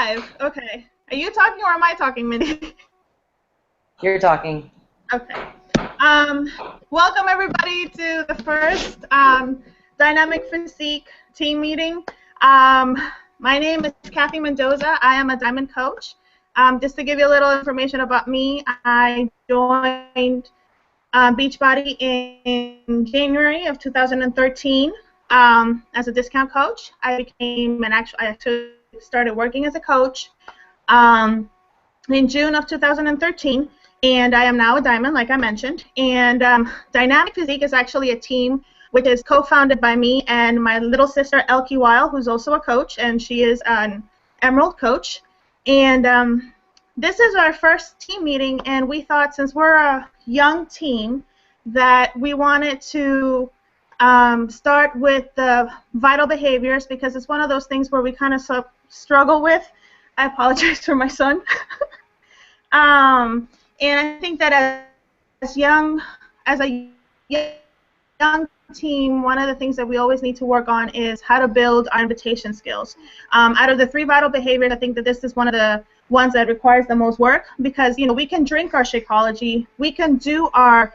live. Okay. Are you talking or am I talking, Mindy? You're talking. Okay. Welcome everybody to the first Dynamic PhysiKE Team meeting. My name is Kathy Mendoza. I am a Diamond coach. Just to give you a little information about me, I joined Beachbody in January of 2013 as a discount coach. I actually started working as a coach in June of 2013, and I am now a Diamond, like I mentioned. And Dynamic PhysiKE is actually a team which is co-founded by me and my little sister Elke Weil, who's also a coach, and she is an Emerald coach. And this is our first team meeting, and we thought, since we're a young team, that we wanted to start with the vital behaviors, because it's one of those things where we kind of struggle with. I apologize for my son. And I think that as a young team, one of the things that we always need to work on is how to build our invitation skills. Out of the 3 vital behaviors, I think that this is one of the ones that requires the most work, because we can drink our Shakeology, we can do our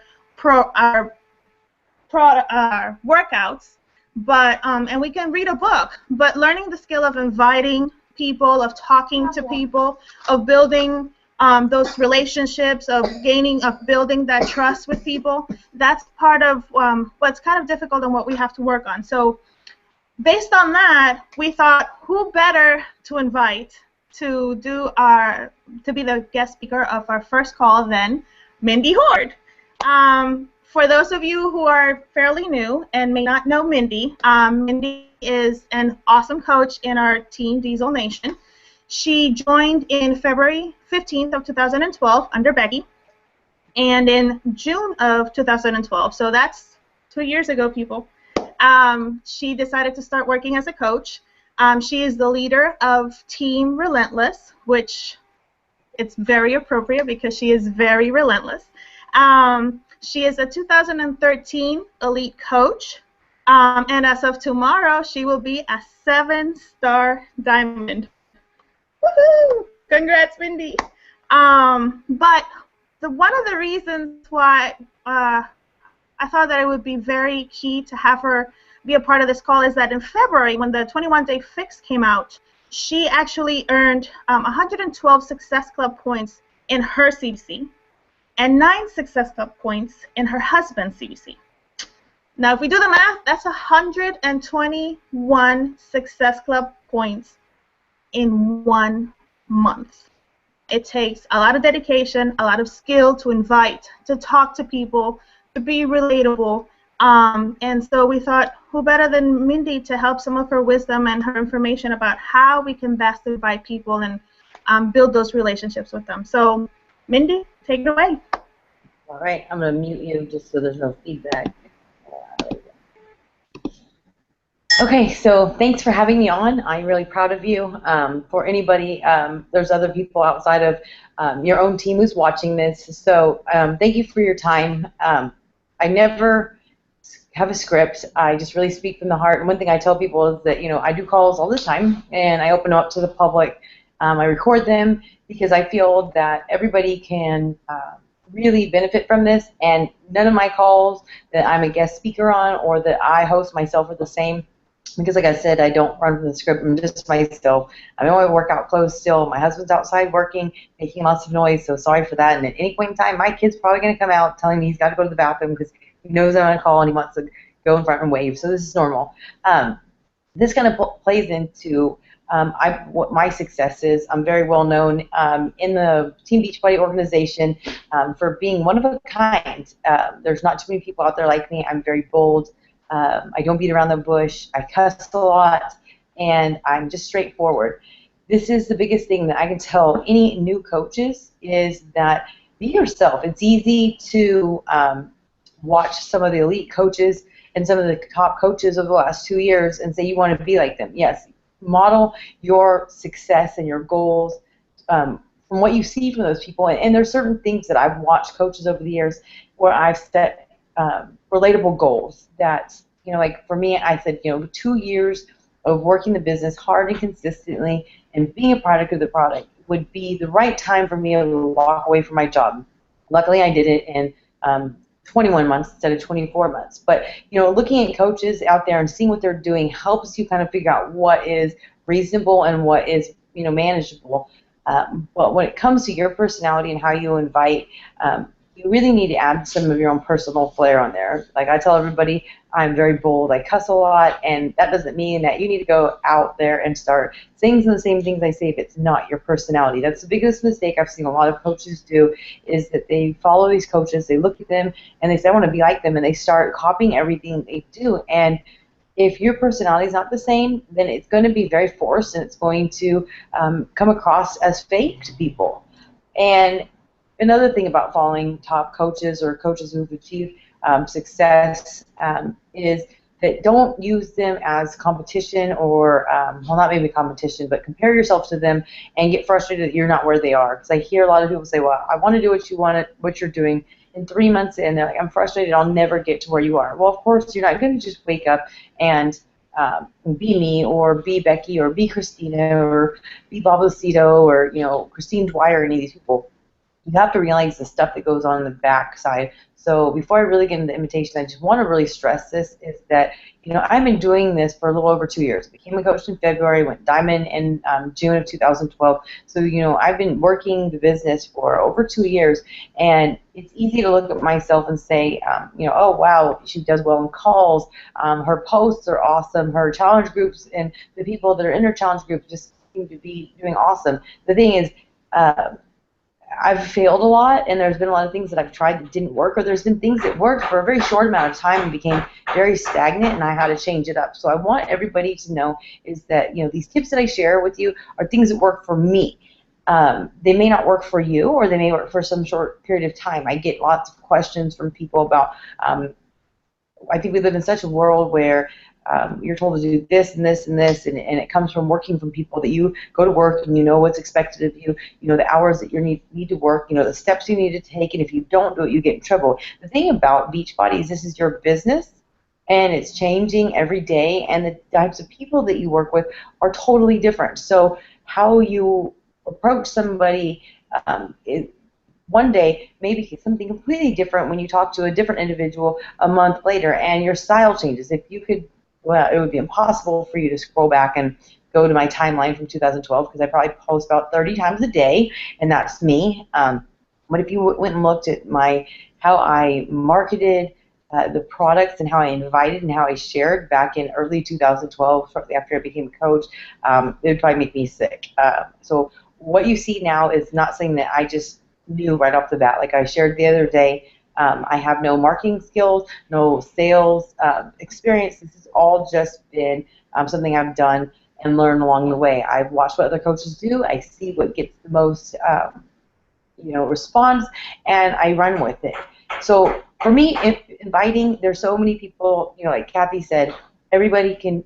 workouts, but and we can read a book, but learning the skill of inviting people, of talking to people, of building those relationships, of building that trust with people, that's part of what's kind of difficult and what we have to work on. So based on that, we thought, who better to invite to be the guest speaker of our first call than Mindy Hord. For those of you who are fairly new and may not know Mindy, Mindy is an awesome coach in our team, Diesel Nation. She joined in February 15th of 2012 under Becky, and in June of 2012, so that's 2 years ago, people, she decided to start working as a coach. She is the leader of Team Relentless, which it's very appropriate because she is very relentless. She is a 2013 elite coach, and as of tomorrow, she will be a 7-star Diamond. Woohoo! Congrats, Mindy. But one of the reasons why I thought that it would be very key to have her be a part of this call is that in February, when the 21-day fix came out, she actually earned 112 Success Club points in her CBC and 9 Success Club points in her husband's CBC. Now, if we do the math, that's 121 Success Club points in 1 month. It takes a lot of dedication, a lot of skill to invite, to talk to people, to be relatable. And so we thought, who better than Mindy to help some of her wisdom and her information about how we can best invite people and build those relationships with them. So, Mindy, take it away. All right, I'm going to mute you just so there's no feedback. Okay, so thanks for having me on. I'm really proud of you. For anybody, there's other people outside of your own team who's watching this. So thank you for your time. I never have a script. I just really speak from the heart. And one thing I tell people is that, I do calls all the time, and I open them up to the public. I record them because I feel that everybody can really benefit from this, and none of my calls that I'm a guest speaker on or that I host myself are the same. Because, like I said, I don't run from the script. I'm just myself. I'm in my workout clothes still. My husband's outside working, making lots of noise, so sorry for that. And at any point in time, my kid's probably going to come out telling me he's got to go to the bathroom because he knows I'm on a call and he wants to go in front and wave. So this is normal. This kind of plays into what my success is. I'm very well known in the Team Beachbody organization for being one of a kind. There's not too many people out there like me. I'm very bold. I don't beat around the bush. I cuss a lot, and I'm just straightforward. This is the biggest thing that I can tell any new coaches is that be yourself. It's easy to watch some of the elite coaches and some of the top coaches of the last 2 years and say you want to be like them. Yes, model your success and your goals from what you see from those people. And there's certain things that I've watched coaches over the years where I've set relatable goals that, like for me, I said, 2 years of working the business hard and consistently and being a product of the product would be the right time for me to walk away from my job. Luckily, I did it in 21 months instead of 24 months. But looking at coaches out there and seeing what they're doing helps you kind of figure out what is reasonable and what is manageable. But when it comes to your personality and how you invite, you really need to add some of your own personal flair on there. Like I tell everybody, I'm very bold. I cuss a lot, and that doesn't mean that you need to go out there and start saying the same things I say if it's not your personality. That's the biggest mistake I've seen a lot of coaches do, is that they follow these coaches, they look at them, and they say, I want to be like them, and they start copying everything they do. And if your personality is not the same, then it's going to be very forced, and it's going to come across as fake to people. And another thing about following top coaches or coaches who've achieved success is that don't use them as competition or, well, not maybe competition, but compare yourself to them and get frustrated that you're not where they are. Because I hear a lot of people say, well, I want to do what you're doing. In 3 months in, they're like, I'm frustrated, I'll never get to where you are. Well, of course, you're not going to just wake up and be me or be Becky or be Christina or be Bob Lucido or, Christine Dwyer or any of these people. You have to realize the stuff that goes on in the backside. So before I really get into the invitation, I just want to really stress this, is that, I've been doing this for a little over 2 years. I became a coach in February, went diamond in June of 2012. So, I've been working the business for over 2 years, and it's easy to look at myself and say, oh, wow, she does well in calls. Her posts are awesome. Her challenge groups and the people that are in her challenge groups just seem to be doing awesome. The thing is, I've failed a lot, and there's been a lot of things that I've tried that didn't work, or there's been things that worked for a very short amount of time and became very stagnant, and I had to change it up. So I want everybody to know is that, these tips that I share with you are things that work for me. They may not work for you, or they may work for some short period of time. I get lots of questions from people about, I think we live in such a world where you're told to do this and this and this, and it comes from working from people that you go to work and you know what's expected of you, the hours that you need to work, the steps you need to take, and if you don't do it, you get in trouble. The thing about Beachbody is this is your business, and it's changing every day, and the types of people that you work with are totally different. So how you approach somebody one day maybe something completely different when you talk to a different individual a month later, and your style changes. If you could, well, it would be impossible for you to scroll back and go to my timeline from 2012, because I probably post about 30 times a day, and that's me. But if you went and looked at how I marketed the products and how I invited and how I shared back in early 2012, shortly after I became a coach, it would probably make me sick. So what you see now is not something that I just knew right off the bat. Like I shared the other day, I have no marketing skills, no sales experience. This has all just been something I've done and learned along the way. I've watched what other coaches do. I see what gets the most response, and I run with it. So for me, inviting, there's so many people, like Kathy said, everybody can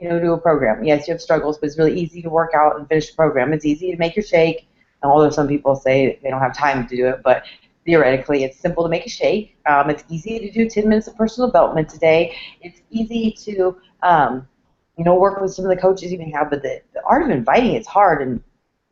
do a program. Yes, you have struggles, but it's really easy to work out and finish a program. It's easy to make your shake, although some people say they don't have time to do it, but theoretically, it's simple to make a shake. It's easy to do 10 minutes of personal development a day. It's easy to, work with some of the coaches you may have, but the art of inviting is hard, and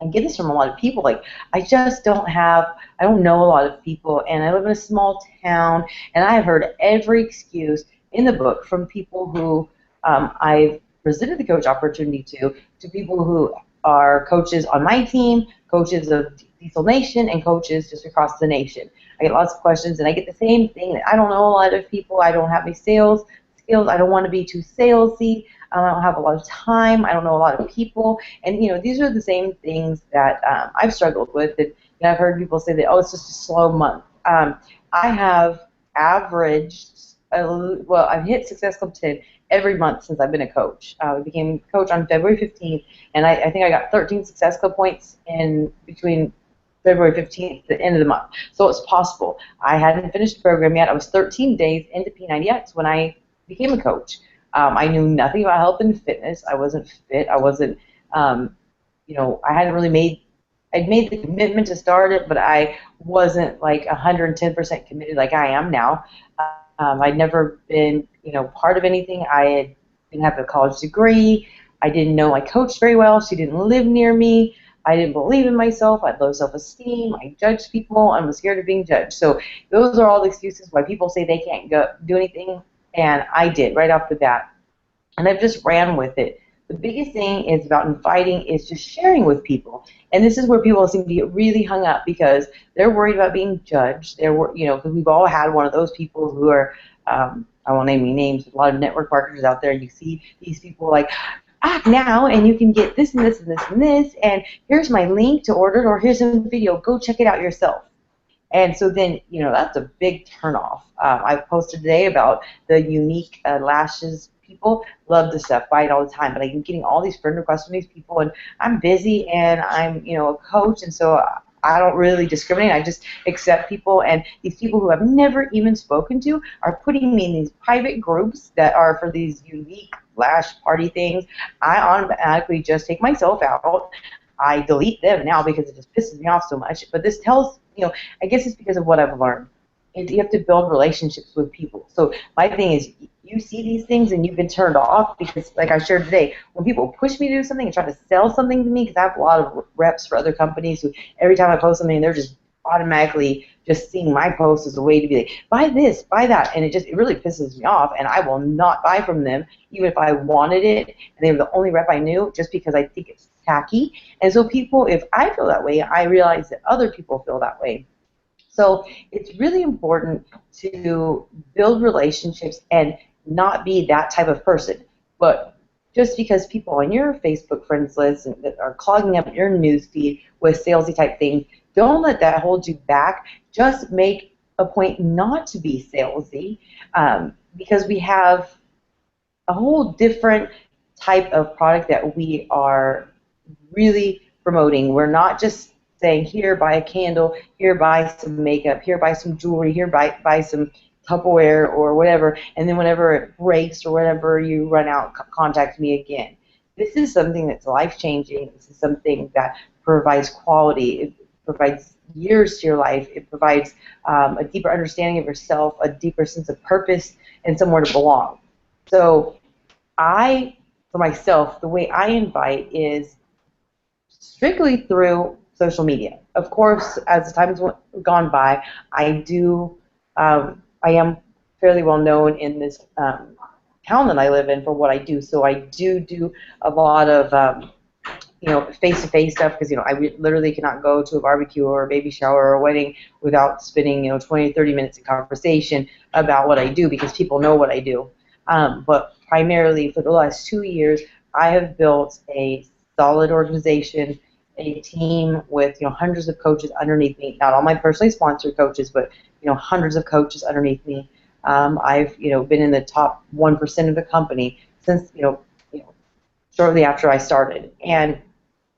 I get this from a lot of people. Like, I don't know a lot of people, and I live in a small town, and I've heard every excuse in the book from people who I've presented the coach opportunity to people who are coaches on my team, coaches of Diesel Nation, and coaches just across the nation. I get lots of questions, and I get the same thing. I don't know a lot of people. I don't have any sales skills. I don't want to be too salesy. I don't have a lot of time. I don't know a lot of people. And, these are the same things that I've struggled with. And I've heard people say that, oh, it's just a slow month. I have averaged, I've hit Success Club 10 every month since I've been a coach. I became a coach on February 15th, and I think I got 13 Success Club points in between February 15th, the end of the month. So it's possible. I hadn't finished the program yet. I was 13 days into P90X when I became a coach. I knew nothing about health and fitness. I wasn't fit. I wasn't, I hadn't really I'd made the commitment to start it, but I wasn't like 110% committed like I am now. I'd never been, part of anything. I didn't have a college degree. I didn't know my coach very well. She didn't live near me. I didn't believe in myself. I had low self-esteem. I judged people. I was scared of being judged. So those are all the excuses why people say they can't go do anything, and I did right off the bat. And I've just ran with it. The biggest thing is about inviting is just sharing with people. And this is where people seem to get really hung up because they're worried about being judged. Because we've all had one of those people who are, I won't name any names, a lot of network marketers out there, and you see these people like, act now and you can get this and this and this and this, and here's my link to order it, or here's a video, go check it out yourself. And so then, that's a big turnoff. I posted today about the unique lashes. People love this stuff, buy it all the time, but I'm getting all these friend requests from these people, and I'm busy, and I'm, a coach, and so I don't really discriminate. I just accept people, and these people who I've never even spoken to are putting me in these private groups that are for these unique lash party things. I automatically just take myself out. I delete them now because it just pisses me off so much. But this tells, I guess it's because of what I've learned. You have to build relationships with people. So my thing is, you see these things and you've been turned off because, like I shared today, when people push me to do something and try to sell something to me, because I have a lot of reps for other companies who every time I post something, they're just automatically just seeing my post as a way to be like, buy this, buy that, and it really pisses me off, and I will not buy from them even if I wanted it and they were the only rep I knew, just because I think it's tacky. And so people, if I feel that way, I realize that other people feel that way. So it's really important to build relationships and not be that type of person. But just because people on your Facebook friends list are clogging up your news feed with salesy type things, don't let that hold you back. Just make a point not to be salesy, because we have a whole different type of product that we are really promoting. We're not just saying, here, buy a candle, here, buy some makeup, here, buy some jewelry, here, buy some Tupperware or whatever, and then whenever it breaks or whenever you run out, contact me again. This is something that's life-changing. This is something that provides quality. It provides years to your life. It provides a deeper understanding of yourself, a deeper sense of purpose, and somewhere to belong. So for myself, the way I invite is strictly through social media. Of course, as the time's gone by, I am fairly well known in this town that I live in for what I do. So I do a lot of face-to-face stuff, because I literally cannot go to a barbecue or a baby shower or a wedding without spending 20 to 30 minutes in conversation about what I do, because people know what I do. But primarily for the last 2 years, I have built a solid organization, a team with hundreds of coaches underneath me. Not all my personally sponsored coaches, but hundreds of coaches underneath me. I've been in the top 1% of the company since shortly after I started, and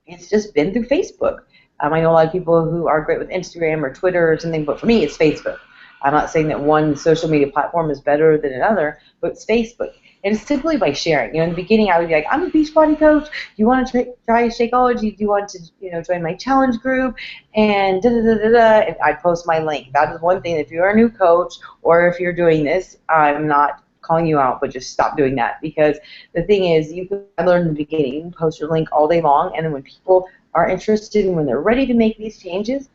it's just been through Facebook. I know a lot of people who are great with Instagram or Twitter or something, but for me, it's Facebook. I'm not saying that one social media platform is better than another, but it's Facebook. And it's simply by sharing. In the beginning, I would be like, I'm a Beachbody coach. Do you want to try Shakeology? Do you want to, join my challenge group? And da-da-da-da-da. And I'd post my link. That is one thing. If you're a new coach or if you're doing this, I'm not calling you out, but just stop doing that. Because the thing is, I learned in the beginning, you can post your link all day long, and then when people are interested and when they're ready to make these changes,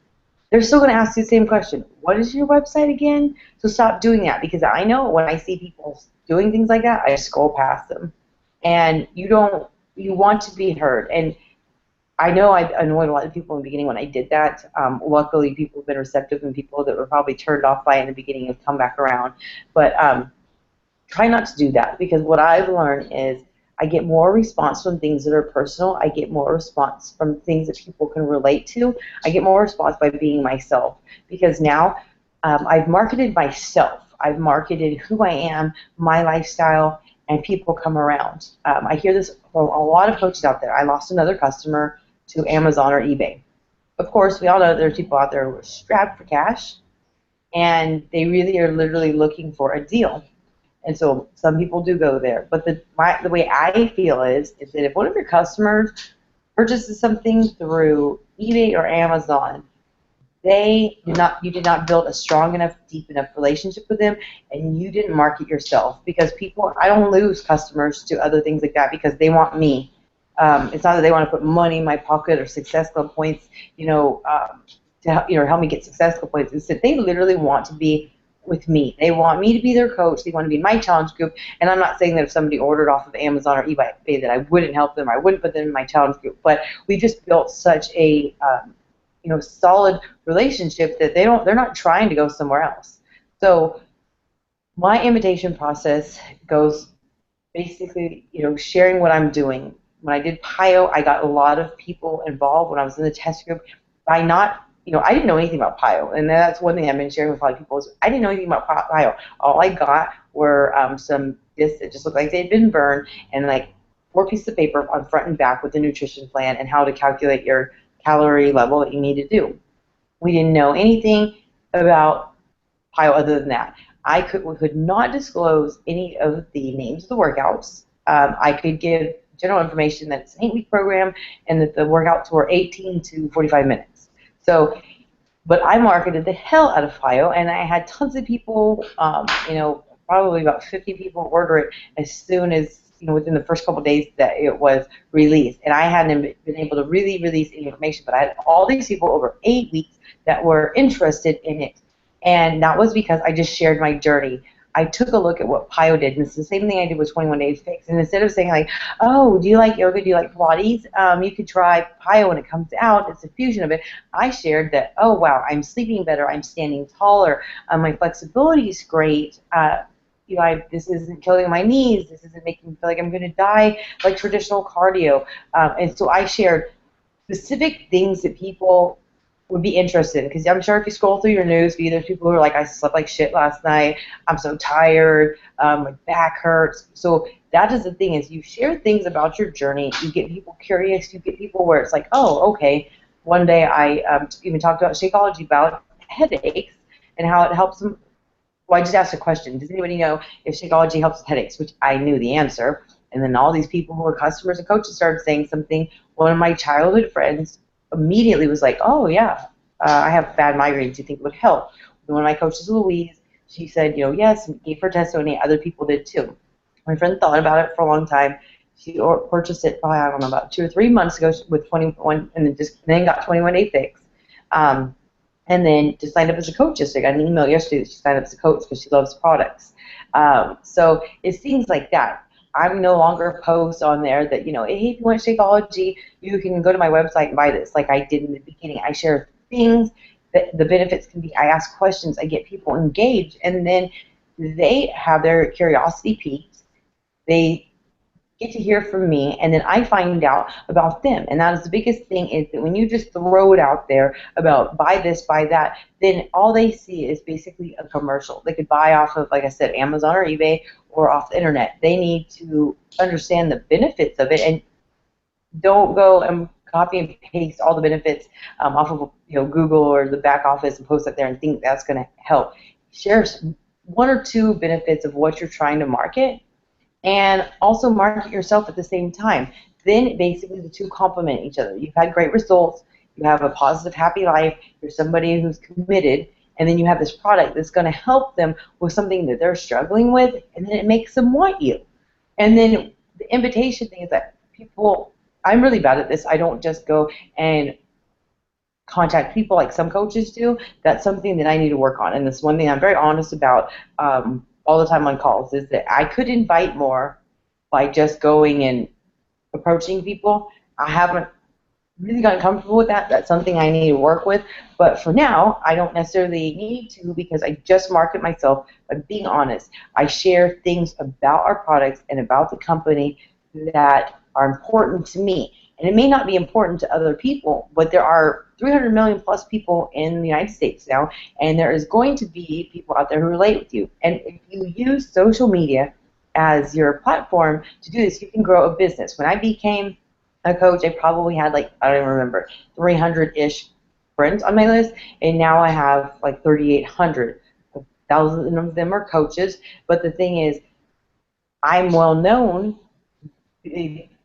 they're still going to ask you the same question. What is your website again? So stop doing that, because I know when I see people doing things like that, I scroll past them. And you want to be heard. And I know I annoyed a lot of people in the beginning when I did that. Luckily, people have been receptive, and people that were probably turned off by it in the beginning have come back around. But try not to do that, because what I've learned is I get more response from things that are personal. I get more response from things that people can relate to. I get more response by being myself, because now I've marketed myself. I've marketed who I am, my lifestyle, and people come around. I hear this from a lot of coaches out there. I lost another customer to Amazon or eBay. Of course, we all know there's people out there who are strapped for cash, and they really are literally looking for a deal. And so some people do go there. But the way I feel is that if one of your customers purchases something through eBay or Amazon, you did not build a strong enough, deep enough relationship with them, and you didn't market yourself. Because I don't lose customers to other things like that because they want me. It's not that they want to put money in my pocket or Success Club points, to help me get Success Club points. It's that they literally want to be with me. They want me to be their coach. They want to be in my challenge group. And I'm not saying that if somebody ordered off of Amazon or eBay that I wouldn't help them. I wouldn't put them in my challenge group. But we just built such a solid relationship that they're not trying to go somewhere else. So my invitation process goes basically, sharing what I'm doing. When I did PIO, I got a lot of people involved when I was in the test group by not, I didn't know anything about PIO. And that's one thing I've been sharing with a lot of people is I didn't know anything about PIO. All I got were some discs that just looked like they'd been burned and like 4 pieces of paper on front and back with the nutrition plan and how to calculate your calorie level that you need to do. We didn't know anything about PIO other than that. I could not disclose any of the names of the workouts. I could give general information that it's an 8-week program and that the workouts were 18 to 45 minutes. So, but I marketed the hell out of PIO, and I had tons of people, probably about 50 people order it as soon as, within the first couple of days that it was released. And I hadn't been able to really release any information, but I had all these people over 8 weeks that were interested in it. And that was because I just shared my journey. I took a look at what PIO did, and it's the same thing I did with 21 Day Fix. And instead of saying like, oh, do you like yoga, do you like Pilates, you could try PIO when it comes out. It's a fusion of it. I shared that, oh, wow, I'm sleeping better, I'm standing taller, my flexibility is great, this isn't killing my knees, this isn't making me feel like I'm going to die like traditional cardio. And so I shared specific things that people would be interested in, because I'm sure if you scroll through your news feed, there's people who are like, I slept like shit last night, I'm so tired, my back hurts. So that is the thing, is you share things about your journey, you get people curious, you get people where it's like, oh, okay. One day I even talked about Shakeology, about headaches and how it helps them. Well, I just asked a question, does anybody know if Shakeology helps with headaches, which I knew the answer. And then all these people who were customers and coaches started saying something. One of my childhood friends immediately was like, oh, yeah, I have bad migraines. Do you think it would help? And one of my coaches, Louise, she said, yes, and gave her testimony. Other people did too. My friend thought about it for a long time. She purchased it probably, I don't know, about 2 or 3 months ago with 21, and then got 21 Day Fix. And then just signed up as a coach yesterday. I got an email yesterday that she signed up as a coach because she loves products. So it's things like that. I'm no longer post on there that, hey, if you want Shakeology, you can go to my website and buy this, like I did in the beginning. I share things that the benefits can be. I ask questions. I get people engaged, and then they have their curiosity piqued. They get to hear from me, and then I find out about them. And that is the biggest thing, is that when you just throw it out there about buy this, buy that, then all they see is basically a commercial. They could buy off of, like I said, Amazon or eBay or off the internet. They need to understand the benefits of it, and don't go and copy and paste all the benefits off of Google or the back office and post it there and think that's going to help. Share 1 or 2 benefits of what you're trying to market, and also market yourself at the same time. Then basically the two complement each other. You've had great results, you have a positive, happy life, you're somebody who's committed, and then you have this product that's going to help them with something that they're struggling with, and then it makes them want you. And then the invitation thing is that people, I'm really bad at this, I don't just go and contact people like some coaches do. That's something that I need to work on, and this one thing I'm very honest about all the time on calls, is that I could invite more by just going and approaching people. I haven't really gotten comfortable with that. That's something I need to work with. But for now, I don't necessarily need to, because I just market myself by being honest. I share things about our products and about the company that are important to me. And it may not be important to other people, but there are 300 million plus people in the United States now, and there is going to be people out there who relate with you. And if you use social media as your platform to do this, you can grow a business. When I became a coach, I probably had I don't even remember, 300-ish friends on my list, and now I have like 3,800. 1,000 of them are coaches, but the thing is, I'm well known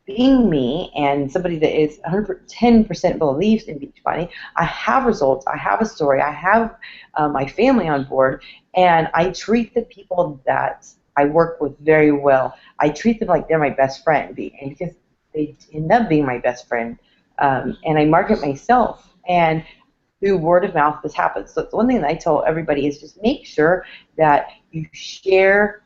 being me and somebody that is 110% believes in Beachbody. I have results, I have a story, I have my family on board, and I treat the people that I work with very well. I treat them like they're my best friend, and because they end up being my best friend. And I market myself. And through word of mouth, this happens. So it's one thing that I tell everybody is just make sure that you share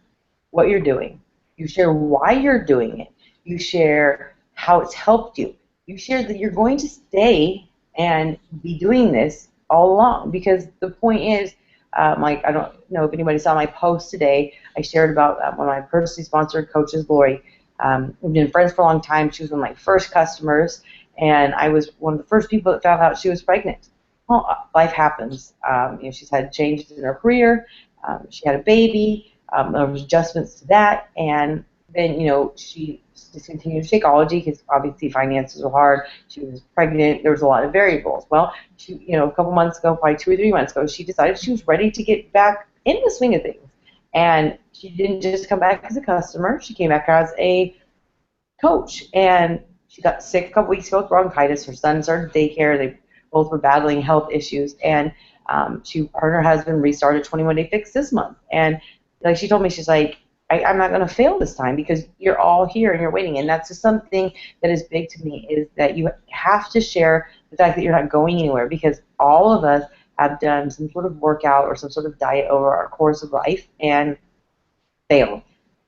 what you're doing. You share why you're doing it. You share how it's helped you. You share that you're going to stay and be doing this all along, because the point is, like, I don't know if anybody saw my post today. I shared about one of my personally sponsored coaches, Lori. We've been friends for a long time. She was one of my first customers, and I was one of the first people that found out she was pregnant. Well, life happens. She's had changes in her career. She had a baby. There was adjustments to that, and then she discontinued Shakeology because obviously finances were hard. She was pregnant. There was a lot of variables. Well, she, a couple months ago, probably 2 or 3 months ago, she decided she was ready to get back in the swing of things, and she didn't just come back as a customer. She came back as a coach, and she got sick a couple weeks ago with bronchitis. Her son started daycare. They both were battling health issues, and her and her husband restarted 21-day fix this month. And like she told me, she's like, I'm not going to fail this time because you're all here and you're waiting. And that's just something that is big to me, is that you have to share the fact that you're not going anywhere, because all of us have done some sort of workout or some sort of diet over our course of life and failed.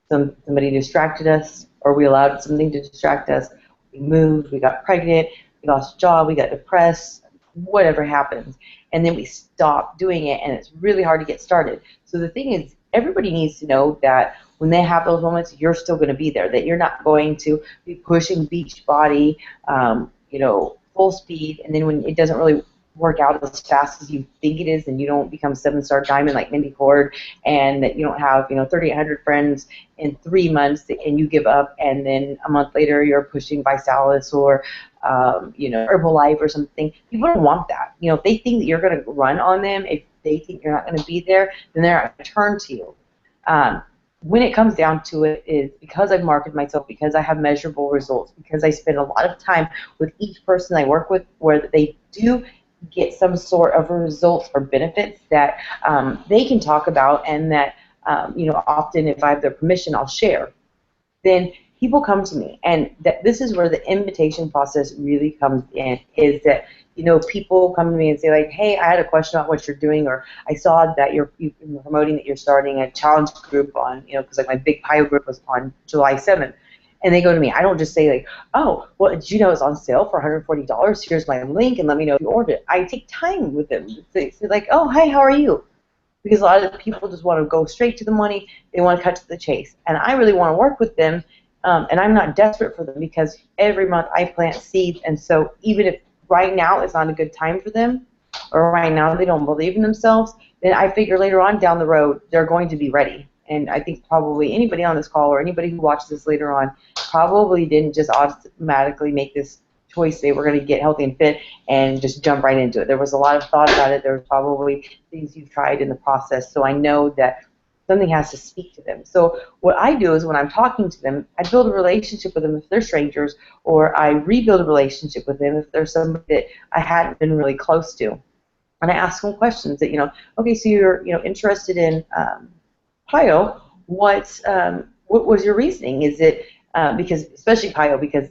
Somebody distracted us, or we allowed something to distract us. We moved, we got pregnant, we lost a job, we got depressed, whatever happens. And then we stop doing it, and it's really hard to get started. So the thing is, everybody needs to know that when they have those moments, you're still going to be there, that you're not going to be pushing beach body, full speed, and then when it doesn't really work out as fast as you think it is, and you don't become 7-star diamond like Mindy Hord, and that you don't have 3,800 friends in 3 months, and you give up, and then a month later you're pushing Visalis or Herbalife or something. People don't want that. If they think that you're going to run on them, if they think you're not going to be there, then they're not going to turn to you. When it comes down to it, is because I've marketed myself, because I have measurable results, because I spend a lot of time with each person I work with, where they do get some sort of results or benefits that they can talk about, and that often if I have their permission, I'll share. Then people come to me, and this is where the invitation process really comes in, is that people come to me and say, like, hey, I had a question about what you're doing, or I saw that you're promoting that you're starting a challenge group on, because like my big PYO group was on July 7th. And they go to me. I don't just say, like, oh, well, did you know it's on sale for $140? Here's my link, and let me know if you ordered it. I take time with them. They say, like, oh, hi, how are you? Because a lot of people just want to go straight to the money. They want to cut to the chase. And I really want to work with them, and I'm not desperate for them, because every month I plant seeds. And so even if right now it's not a good time for them, or right now they don't believe in themselves, then I figure later on down the road they're going to be ready. And I think probably anybody on this call, or anybody who watches this later on, probably didn't just automatically make this choice, they were going to get healthy and fit and just jump right into it. There was a lot of thought about it. There was probably things you've tried in the process. So I know that something has to speak to them. So what I do is, when I'm talking to them, I build a relationship with them if they're strangers, or I rebuild a relationship with them if there's somebody that I hadn't been really close to. And I ask them questions that, okay, so you're interested in PYO, what was your reasoning? Is it because, especially PYO, because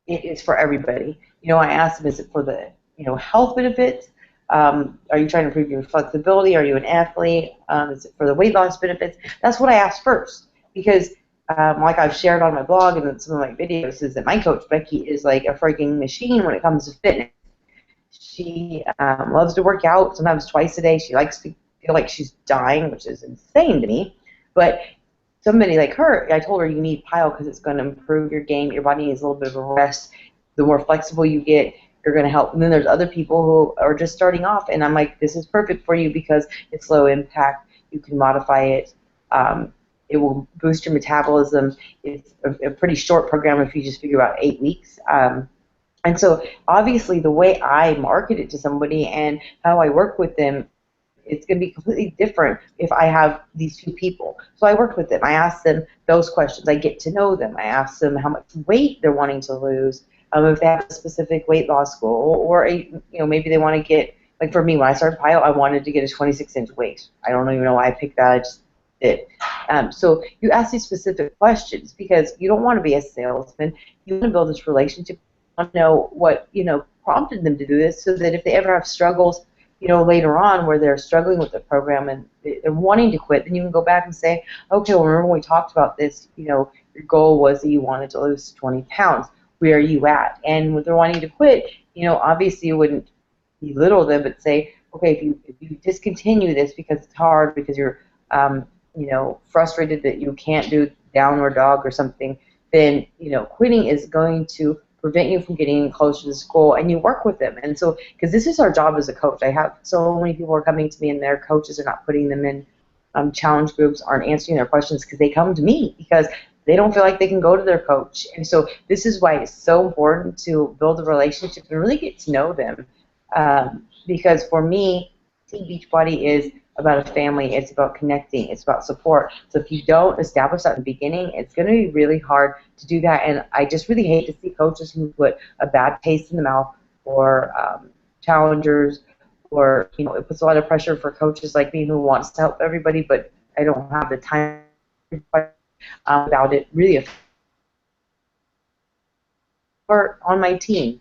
it is for everybody. I asked them, is it for the health benefits? Are you trying to improve your flexibility? Are you an athlete? Is it for the weight loss benefits? That's what I asked first, because like I've shared on my blog and in some of my videos, is that my coach Becky is like a freaking machine when it comes to fitness. She loves to work out, sometimes twice a day. She likes to feel like she's dying, which is insane to me. But somebody like her, I told her, you need PYO because it's going to improve your game. Your body needs a little bit of a rest. The more flexible you get, you're going to help. And then there's other people who are just starting off, and I'm like, this is perfect for you because it's low impact. You can modify it. It will boost your metabolism. It's a pretty short program if you just figure out 8 weeks. And so obviously the way I market it to somebody and how I work with them, it's going to be completely different if I have these two people. So I work with them. I ask them those questions. I get to know them. I ask them how much weight they're wanting to lose, if they have a specific weight loss goal, or maybe they want to get, like for me, when I started PYO, I wanted to get a 26-inch waist. I don't even know why I picked that. it. So you ask these specific questions because you don't want to be a salesman. You want to build this relationship. You want to know what, prompted them to do this, so that if they ever have struggles, later on where they're struggling with the program and they're wanting to quit, then you can go back and say, okay, well, remember when we talked about this, your goal was that you wanted to lose 20 pounds. Where are you at? And when they're wanting to quit, obviously you wouldn't belittle them, but say, okay, if you discontinue this because it's hard, because you're, frustrated that you can't do downward dog or something, then, quitting is going to prevent you from getting closer to this goal, and you work with them. And so, because this is our job as a coach, I have so many people are coming to me and their coaches are not putting them in challenge groups, aren't answering their questions because they come to me because they don't feel like they can go to their coach. And so this is why it's so important to build a relationship and really get to know them. Because for me, Team Beachbody is about a family. It's about connecting. It's about support. So if you don't establish that in the beginning, it's going to be really hard to do that. And I just really hate to see coaches who put a bad taste in the mouth for challengers, or it puts a lot of pressure for coaches like me who wants to help everybody, but I don't have the time without it really on my team.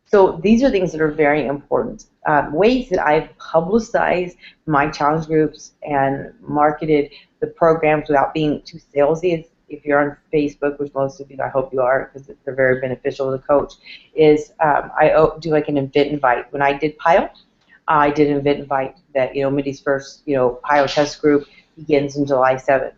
So these are things that are very important. Ways that I've publicized my challenge groups and marketed the programs without being too salesy is, if you're on Facebook, which most of you, I hope you are, because they're very beneficial to the coach, is I do like an event invite. When I did PIO, I did an event invite that, Mindy's first, PIO test group begins on July 7th.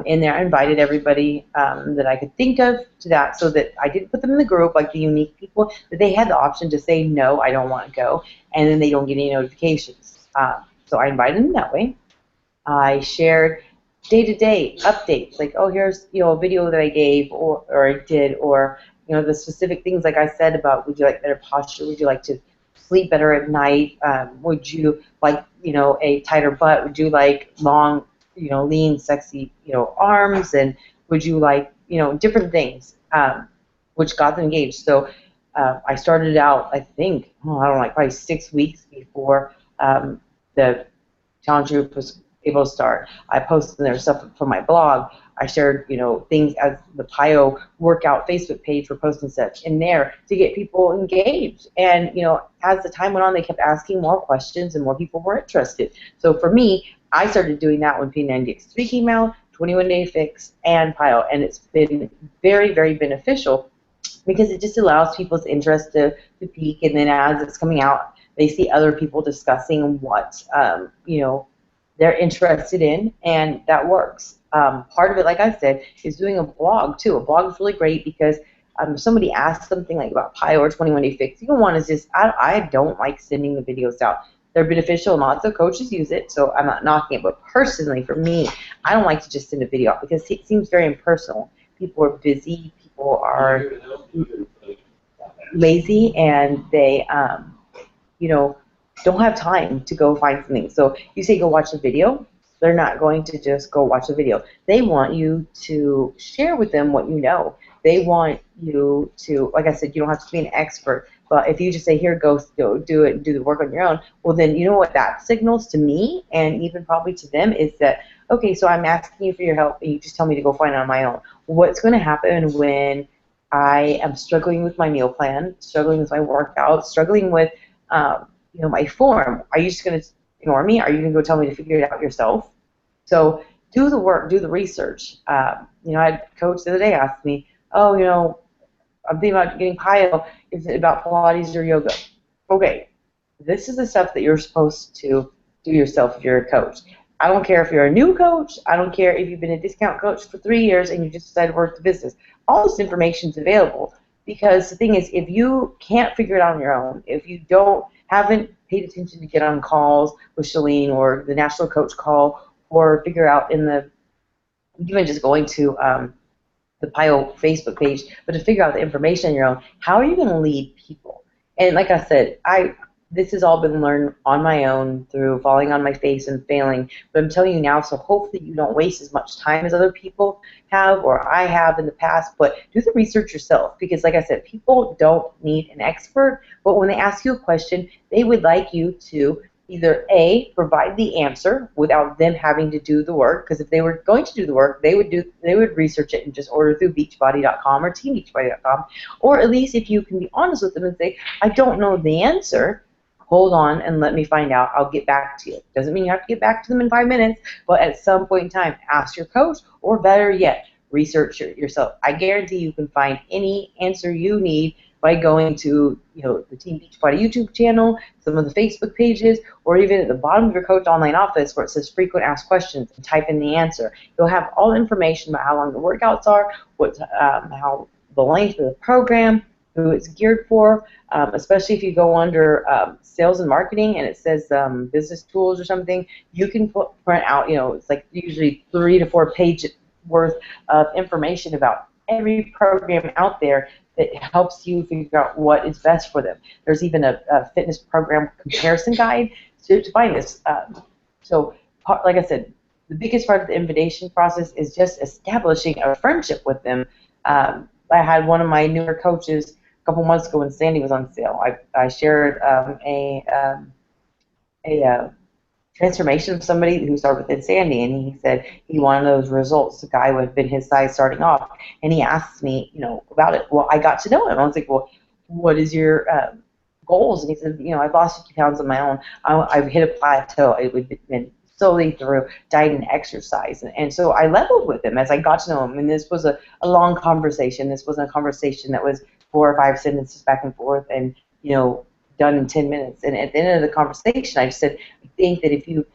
In there, I invited everybody that I could think of to that, so that I didn't put them in the group, like the unique people, that they had the option to say, no, I don't want to go, and then they don't get any notifications. So I invited them that way. I shared day-to-day updates, like, oh, here's, a video that I gave or I did, or, the specific things like I said about, would you like better posture? Would you like to sleep better at night? Would you like, a tighter butt? Would you like long, lean, sexy, arms? And would you like, different things, which got them engaged. So I started out, I think, probably 6 weeks before the challenge group was able to start. I posted their stuff from my blog. I shared, things as the PIO workout Facebook page for posting such in there to get people engaged. And, as the time went on, they kept asking more questions and more people were interested. So for me, I started doing that when P90X3 came out, 21-Day Fix, and PIO. And it's been very, very beneficial because it just allows people's interest to peak. And then as it's coming out, they see other people discussing what, they're interested in, and that works. Part of it, like I said, is doing a blog too. A blog is really great because if somebody asks something like about PIO or 21-Day Fix, you don't want to just, I don't like sending the videos out. They're beneficial and lots of coaches use it, so I'm not knocking it. But personally, for me, I don't like to just send a video out because it seems very impersonal. People are busy, people are lazy, and they, don't have time to go find something. So you say go watch a video, they're not going to just go watch a video. They want you to share with them what you know. They want you to, like I said, you don't have to be an expert, but if you just say, here, go do it and do the work on your own, well then, you know what that signals to me, and even probably to them, is that, okay, so I'm asking you for your help and you just tell me to go find it on my own. What's going to happen when I am struggling with my meal plan, struggling with my workout, struggling with my form? Are you just going to ignore me? Are you going to go tell me to figure it out yourself? So do the work, do the research. I had a coach the other day ask me, oh, I'm thinking about getting PIO. Is it about Pilates or yoga? Okay, this is the stuff that you're supposed to do yourself if you're a coach. I don't care if you're a new coach. I don't care if you've been a discount coach for 3 years and you just decided to work the business. All this information is available, because the thing is, if you can't figure it out on your own, if you haven't paid attention to get on calls with Shalene or the National Coach Call, or figure out even just going to the PIO Facebook page, but to figure out the information on your own, how are you going to lead people? And like I said, this has all been learned on my own through falling on my face and failing, but I'm telling you now, so hopefully you don't waste as much time as other people have or I have in the past, but do the research yourself, because like I said, people don't need an expert, but when they ask you a question, they would like you to either A, provide the answer without them having to do the work, because if they were going to do the work, they would research it and just order through Beachbody.com or TeamBeachbody.com, or at least if you can be honest with them and say, I don't know the answer, hold on and let me find out. I'll get back to you. Doesn't mean you have to get back to them in 5 minutes, but at some point in time, ask your coach, or better yet, research it yourself. I guarantee you can find any answer you need by going to the Team Beachbody YouTube channel, some of the Facebook pages, or even at the bottom of your coach online office where it says frequent asked questions, and type in the answer. You'll have all the information about how long the workouts are, how the length of the program, who it's geared for, especially if you go under sales and marketing and it says business tools or something, you can print out, it's like usually 3 to 4 pages worth of information about every program out there that helps you figure out what is best for them. There's even a fitness program comparison guide to find this. Like I said, the biggest part of the invitation process is just establishing a friendship with them. I had one of my newer coaches a couple months ago when Sandy was on sale. I shared a transformation of somebody who started with Sandy, and he said he wanted those results. The guy would have been his size starting off, and he asked me, about it. Well, I got to know him. I was like, well, what is your goals? And he said, I've lost 50 pounds on my own. I've hit a plateau. It would have been solely through diet and exercise. And so I leveled with him as I got to know him, and this was a long conversation. This wasn't a conversation that was 4 or 5 sentences back and forth and, done in 10 minutes. And at the end of the conversation, I just said, I think that if you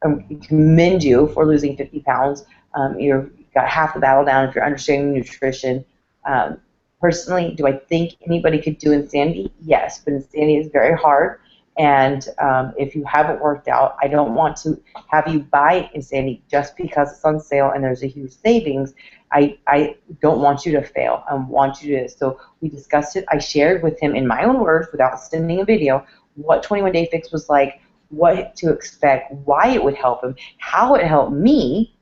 commend you for losing 50 pounds, you've got half the battle down if you're understanding nutrition. Personally, do I think anybody could do Insanity? Yes, but Insanity is very hard. And if you haven't worked out, I don't want to have you buy Insanity just because it's on sale and there's a huge savings. I don't want you to fail. I want you to. So we discussed it. I shared with him in my own words, without sending a video, what 21 Day Fix was like, what to expect, why it would help him, how it helped me,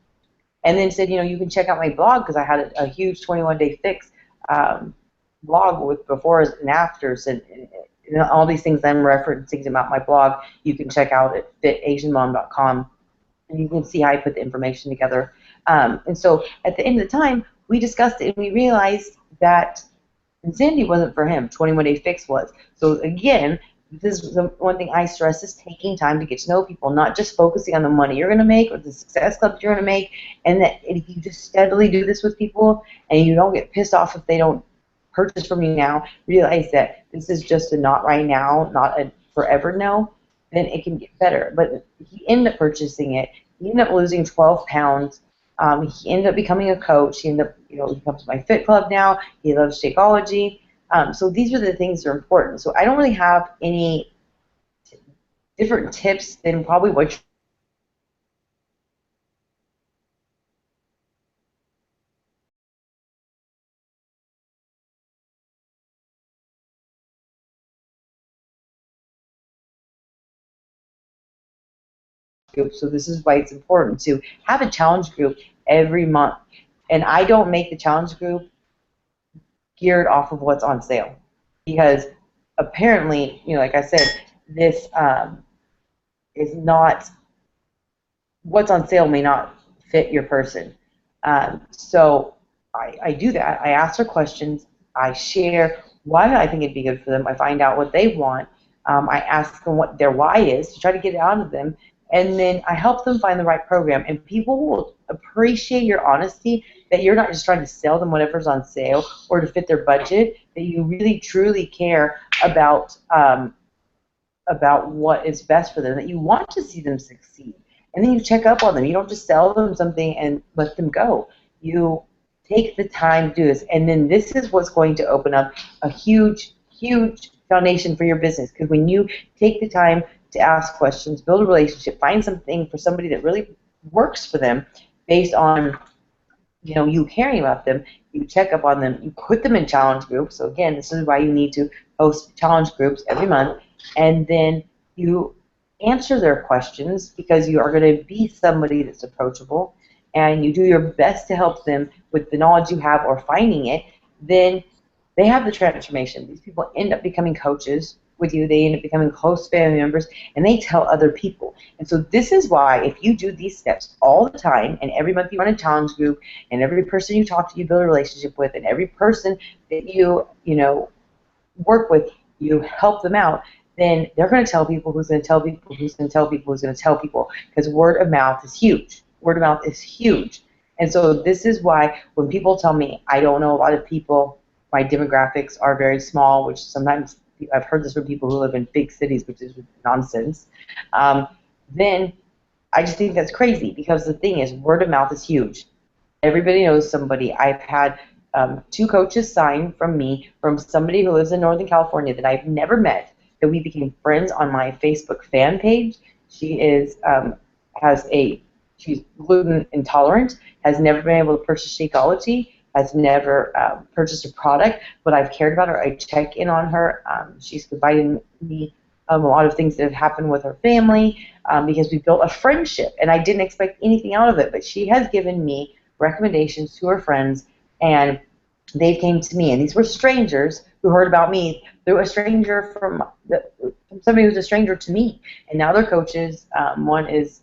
and then said, you can check out my blog because I had a huge 21 Day Fix blog with befores and afters and all these things I'm referencing about my blog. You can check out at fitasianmom.com, and you can see how I put the information together. And so at the end of the time, we discussed it, and we realized that Insanity wasn't for him. 21 Day Fix was. So again, this is the one thing I stress is taking time to get to know people, not just focusing on the money you're going to make or the success clubs you're going to make, and that if you just steadily do this with people and you don't get pissed off if they don't purchase from you now, realize that this is just a not right now, not a forever no, then it can get better. But he ended up purchasing it. He ended up losing 12 pounds. He ended up becoming a coach. He ended up, he comes to my fit club now. He loves Shakeology. So these are the things that are important. So I don't really have any different tips than probably what group. So this is why it's important to have a challenge group every month. And I don't make the challenge group geared off of what's on sale, because apparently, like I said, this is not, what's on sale may not fit your person. So I do that. I ask her questions. I share why I think it'd be good for them. I find out what they want. I ask them what their why is to try to get it out of them. And then I help them find the right program. And people will appreciate your honesty, that you're not just trying to sell them whatever's on sale or to fit their budget, that you really, truly care about what is best for them, that you want to see them succeed. And then you check up on them. You don't just sell them something and let them go. You take the time to do this. And then this is what's going to open up a huge, huge foundation for your business. Because when you take the time to ask questions, build a relationship, find something for somebody that really works for them based on you caring about them, you check up on them, you put them in challenge groups. So again, this is why you need to host challenge groups every month. And then you answer their questions, because you are going to be somebody that's approachable, and you do your best to help them with the knowledge you have or finding it. Then they have the transformation. These people end up becoming coaches. with you, they end up becoming close family members, and they tell other people. And so this is why if you do these steps all the time, and every month you run a challenge group, and every person you talk to, you build a relationship with, and every person that you know, work with, you help them out, then they're going to tell people who's going to tell people who's going to tell people who's going to tell people, because word of mouth is huge. Word of mouth is huge. And so this is why when people tell me I don't know a lot of people, my demographics are very small, which sometimes I've heard this from people who live in big cities, which is nonsense, then I just think that's crazy, because the thing is, word of mouth is huge. Everybody knows somebody. I've had 2 coaches sign from me, from somebody who lives in Northern California that I've never met, that we became friends on my Facebook fan page. She is she's gluten intolerant, has never been able to purchase Shakeology, has never purchased a product, but I've cared about her. I check in on her. She's provided me a lot of things that have happened with her family, because we built a friendship, and I didn't expect anything out of it, but she has given me recommendations to her friends, and they came to me, and these were strangers who heard about me through a stranger from somebody who's a stranger to me, and now they're coaches. One is,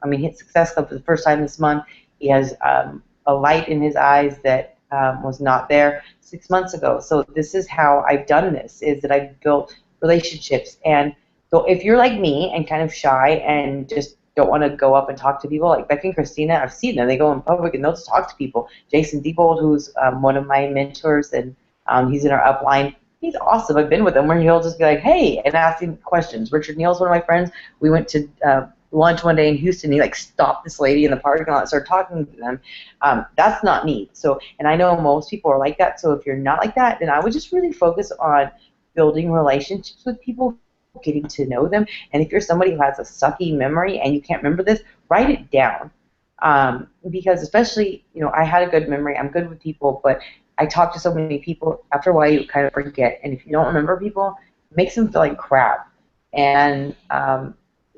he's successful for the first time this month. He has a light in his eyes that was not there 6 months ago. So this is how I've done this, is that I've built relationships. And so if you're like me and kind of shy and just don't want to go up and talk to people, like Becky and Christina, I've seen them. They go in public and they'll just talk to people. Jason Diebold, who's one of my mentors, and he's in our upline. He's awesome. I've been with him where he'll just be like, hey, and ask him questions. Richard Neal's one of my friends. We went to lunch one day in Houston. He stopped this lady in the parking lot and started talking to them. That's not me. So, and I know most people are like that. So if you're not like that, then I would just really focus on building relationships with people, getting to know them. And if you're somebody who has a sucky memory and you can't remember this, write it down. Because especially, I had a good memory. I'm good with people, but I talk to so many people. After a while, you kind of forget. And if you don't remember people, it makes them feel like crap. And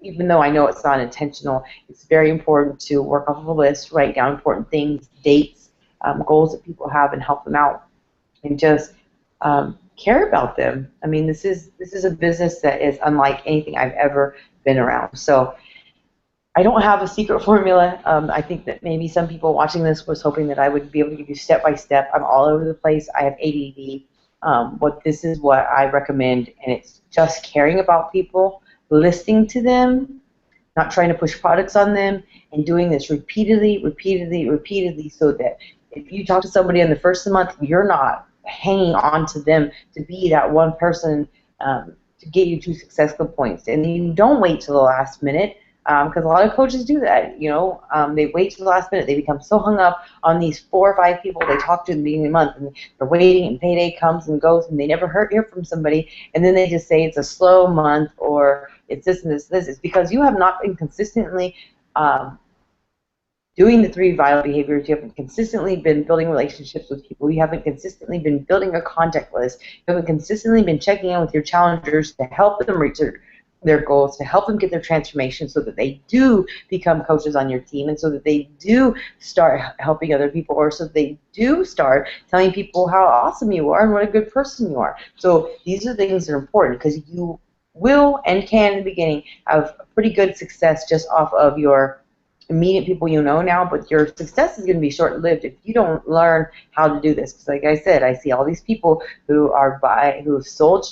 even though I know it's not intentional, it's very important to work off of a list, write down important things, dates, goals that people have, and help them out. And just care about them. I mean, this is a business that is unlike anything I've ever been around. So I don't have a secret formula. I think that maybe some people watching this was hoping that I would be able to give you step by step. I'm all over the place. I have ADD. This is what I recommend, and it's just caring about people, listening to them, not trying to push products on them, and doing this repeatedly, so that if you talk to somebody in the first of the month, you're not hanging on to them to be that one person to get you to successful points. And you don't wait till the last minute, because a lot of coaches do that. They wait till the last minute. They become so hung up on these 4 or 5 people they talk to in the beginning of the month, and they're waiting, and payday comes and goes, and they never hear from somebody, and then they just say it's a slow month, or it's this and this. It's because you have not been consistently doing the 3 vital behaviors. You haven't consistently been building relationships with people. You haven't consistently been building a contact list. You haven't consistently been checking in with your challengers to help them reach their goals, to help them get their transformation, so that they do become coaches on your team, and so that they do start helping other people, or so that they do start telling people how awesome you are and what a good person you are. So these are things that are important, because you will and can in the beginning have pretty good success just off of your immediate people now, but your success is going to be short-lived if you don't learn how to do this. Because like I said, I see all these people who have sold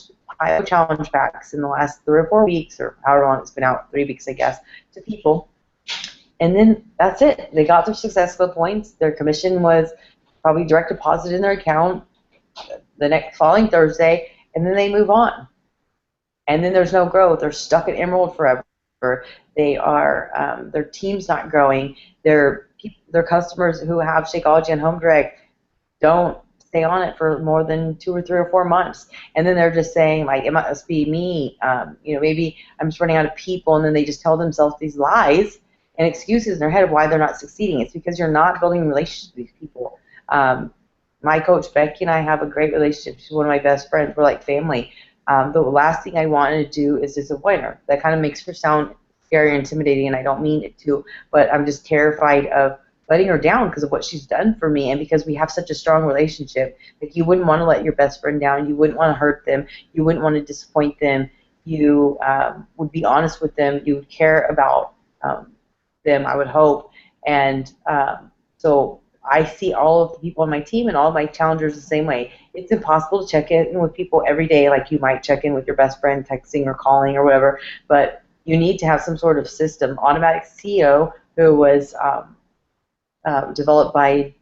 challenge packs in the last 3 or 4 weeks, or however long it's been out, 3 weeks I guess, to people, and then that's it. They got their successful points. Their commission was probably direct deposit in their account the next following Thursday, and then they move on. And then there's no growth. They're stuck at Emerald forever. They are their team's not growing. Their customers who have Shakeology and Home Direct don't stay on it for more than 2 or 3 or 4 months, and then they're just saying, like, it must be me. Maybe I'm just running out of people, and then they just tell themselves these lies and excuses in their head of why they're not succeeding. It's because you're not building relationships with these people. My coach Becky and I have a great relationship. She's one of my best friends. We're like family. The last thing I want to do is disappoint her. That kind of makes her sound scary or intimidating, and I don't mean it to, but I'm just terrified of letting her down because of what she's done for me, and because we have such a strong relationship. Like, you wouldn't want to let your best friend down. You wouldn't want to hurt them. You wouldn't want to disappoint them. You would be honest with them. You would care about them, I would hope. And so I see all of the people on my team and all of my challengers the same way. It's impossible to check in with people every day like you might check in with your best friend texting or calling or whatever, but you need to have some sort of system. Automatic CEO, who was developed by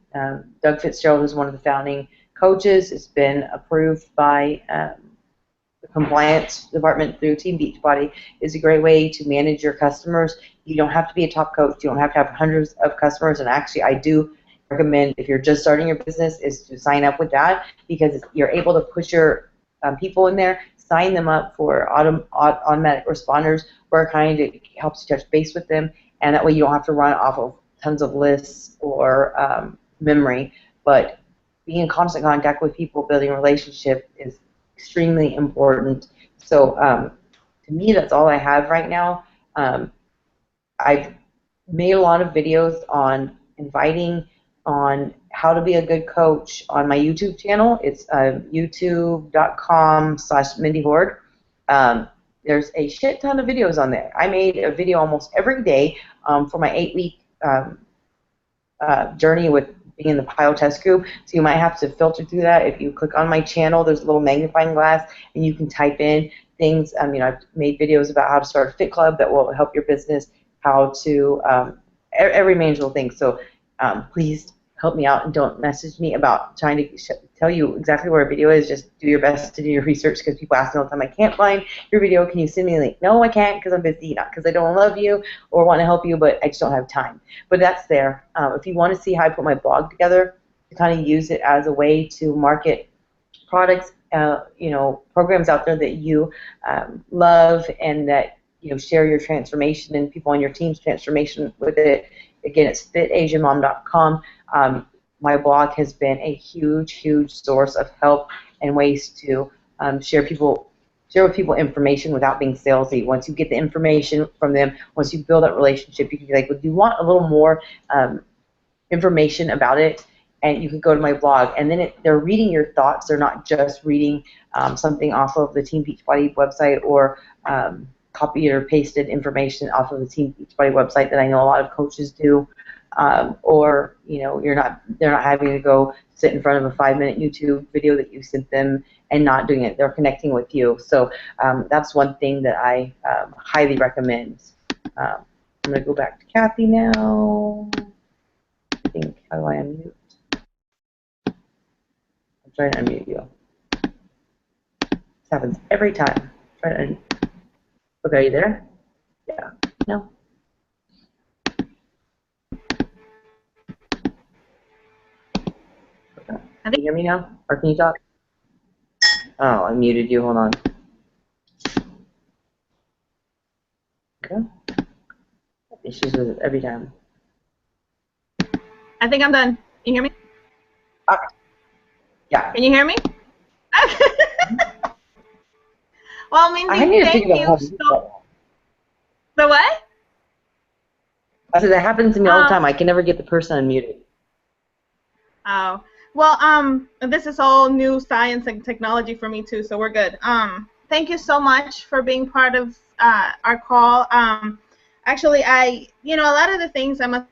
Doug Fitzgerald, who's one of the founding coaches. It's been approved by the compliance department through Team Beachbody. Is a great way to manage your customers. You don't have to be a top coach. You don't have to have hundreds of customers. And actually, I do recommend, if you're just starting your business, is to sign up with that, because you're able to push your people in there, sign them up for automatic responders, where kind of helps you touch base with them, and that way you don't have to run off of tons of lists or memory. But being in constant contact with people, building a relationship, is extremely important. So to me, that's all I have right now. I've made a lot of videos on inviting, on how to be a good coach on my YouTube channel. It's youtube.com/Mindy Hord. There's a shit ton of videos on there. I made a video almost every day for my 8-week journey with being in the pilot test group. So you might have to filter through that. If you click on my channel, there's a little magnifying glass, and you can type in things. I've made videos about how to start a fit club that will help your business, how to every manageable thing. So please help me out, and don't message me about trying to tell you exactly where a video is. Just do your best to do your research, because people ask me all the time, I can't find your video, can you send me a link? No, I can't, because I'm busy, not because I don't love you or want to help you, but I just don't have time. But that's there. If you want to see how I put my blog together to kind of use it as a way to market products, programs out there that you love, and that share your transformation and people on your team's transformation with it. Again, it's fitasianmom.com. My blog has been a huge, huge source of help and ways to share with people information without being salesy. Once you get the information from them, once you build that relationship, you can be like, well, do you want a little more information about it? And you can go to my blog, and then they're reading your thoughts. They're not just reading something off of the Team Beachbody website, or copied or pasted information off of the Team Beachbody website that I know a lot of coaches do, or they're not having to go sit in front of a 5-minute YouTube video that you sent them and not doing it. They're connecting with you. So that's one thing that I highly recommend. I'm going to go back to Kathy now. I think, how do I unmute? I'm trying to unmute you. This happens every time. Try to unmute. Okay, are you there? Yeah. No. Okay. Can you hear me now? Or can you talk? Oh, I muted you. Hold on. Okay. Issues with it every time. I think I'm done. Can you hear me? Okay. Yeah. Can you hear me? Well, Mindy, thank you so. The what? I said that happens to me all the time. I can never get the person unmuted. Oh. Well, this is all new science and technology for me too, so we're good. Thank you so much for being part of our call. Actually, a lot of the things I must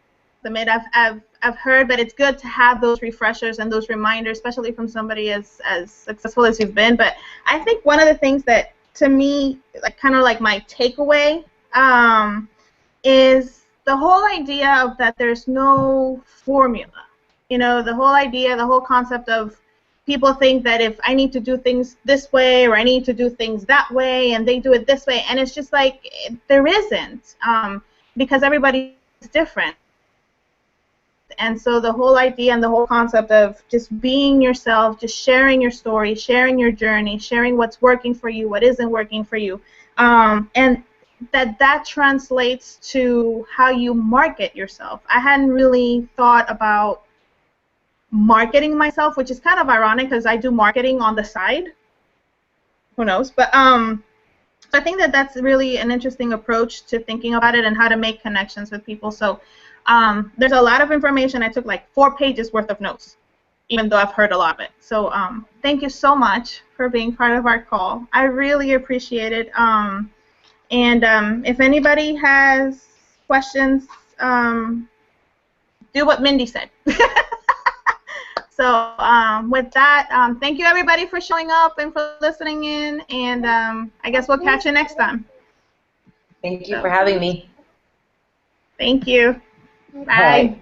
admit I've heard, but it's good to have those refreshers and those reminders, especially from somebody as successful as you've been. But I think one of the things that, to me, kind of like my takeaway, is the whole idea of that there's no formula. The whole idea, the whole concept of people think that if I need to do things this way, or I need to do things that way, and they do it this way, and it's just like there isn't, because everybody's different. And so the whole idea and the whole concept of just being yourself, just sharing your story, sharing your journey, sharing what's working for you, what isn't working for you, and that translates to how you market yourself. I hadn't really thought about marketing myself, which is kind of ironic because I do marketing on the side. Who knows? But I think that that's really an interesting approach to thinking about it and how to make connections with people. So There's a lot of information. I took like 4 pages worth of notes, even though I've heard a lot of it. So thank you so much for being part of our call. I really appreciate it. If anybody has questions, do what Mindy said. So with that, thank you everybody for showing up and for listening in, and I guess we'll catch you next time. Thank you for having me. Thank you. Bye. Bye.